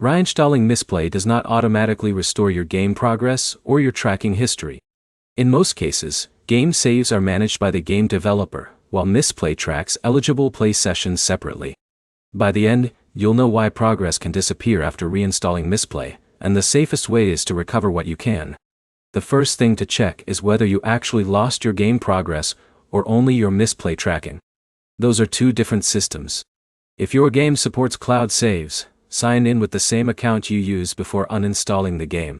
Reinstalling Mistplay does not automatically restore your game progress or your tracking history. In most cases, game saves are managed by the game developer, while Mistplay tracks eligible play sessions separately. By the end, you'll know why progress can disappear after reinstalling Mistplay, and the safest way is to recover what you can. The first thing to check is whether you actually lost your game progress or only your Mistplay tracking. Those are two different systems. If your game supports cloud saves, sign in with the same account you used before uninstalling the game.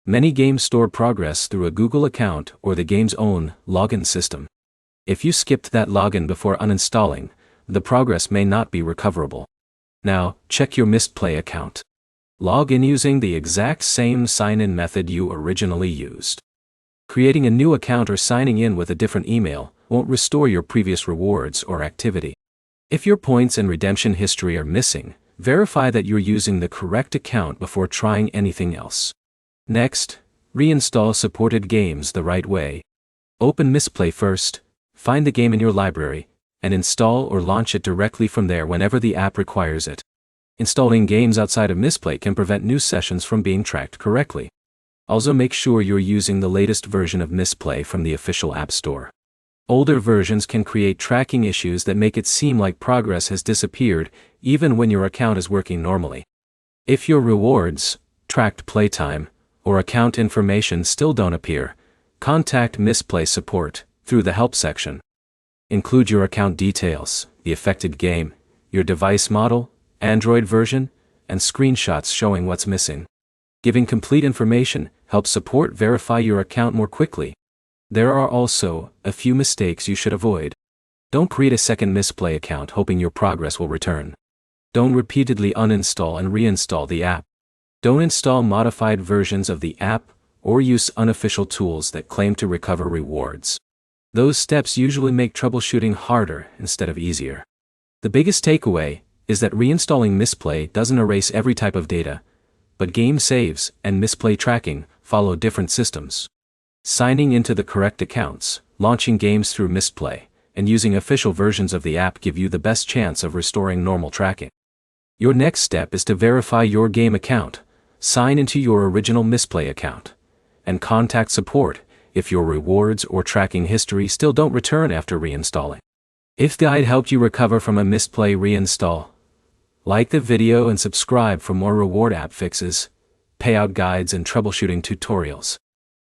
Many games store progress through a Google account or the game's own login system. If you skipped that login before uninstalling, the progress may not be recoverable. Now, check your Mistplay account. Log in using the exact same sign-in method you originally used. Creating a new account or signing in with a different email won't restore your previous rewards or activity. If your points and redemption history are missing, verify that you're using the correct account before trying anything else. Next, reinstall supported games the right way. Open Mistplay first, find the game in your library, and install or launch it directly from there whenever the app requires it. Installing games outside of Mistplay can prevent new sessions from being tracked correctly. Also make sure you're using the latest version of Mistplay from the official App Store. Older versions can create tracking issues that make it seem like progress has disappeared even when your account is working normally. If your rewards, tracked playtime, or account information still don't appear, contact Mistplay support through the help section. Include your account details, the affected game, your device model, Android version, and screenshots showing what's missing. Giving complete information helps support verify your account more quickly. There are also a few mistakes you should avoid. Don't create a second Mistplay account hoping your progress will return. Don't repeatedly uninstall and reinstall the app. Don't install modified versions of the app or use unofficial tools that claim to recover rewards. Those steps usually make troubleshooting harder instead of easier. The biggest takeaway is that reinstalling Mistplay doesn't erase every type of data, but game saves and Mistplay tracking follow different systems. Signing into the correct accounts, launching games through Mistplay, and using official versions of the app give you the best chance of restoring normal tracking. Your next step is to verify your game account, sign into your original Mistplay account, and contact support if your rewards or tracking history still don't return after reinstalling. If the guide helped you recover from a Mistplay reinstall, like the video and subscribe for more reward app fixes, payout guides and troubleshooting tutorials.